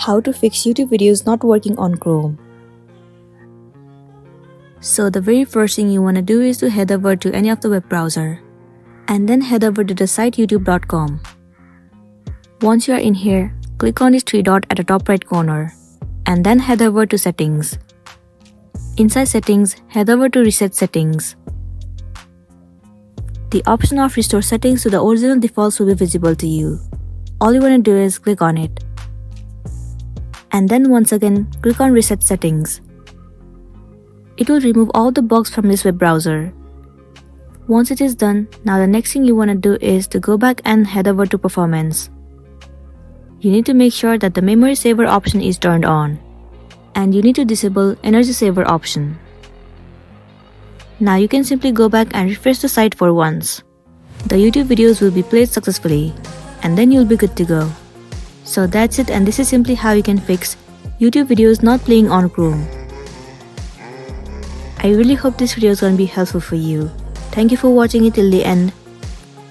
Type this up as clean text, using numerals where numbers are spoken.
How to fix YouTube videos not working on Chrome. So the very first thing you want to do is to head over to any of the web browser and then head over to the site youtube.com. Once you are in here, click on this three dot at the top right corner and then head over to settings. Inside settings, head over to reset settings. The option of restore settings to the original defaults will be visible to you. All you want to do is click on it. And then once again, click on reset settings. It will remove all the bugs from this web browser. Once it is done, now the next thing you want to do is to go back and head over to performance. You need to make sure that the memory saver option is turned on. And you need to disable energy saver option. Now you can simply go back and refresh the site for once. The YouTube videos will be played successfully and then you'll be good to go. So that's it, and this is simply how you can fix YouTube videos not playing on Chrome. I really hope this video is going to be helpful for you. Thank you for watching it till the end.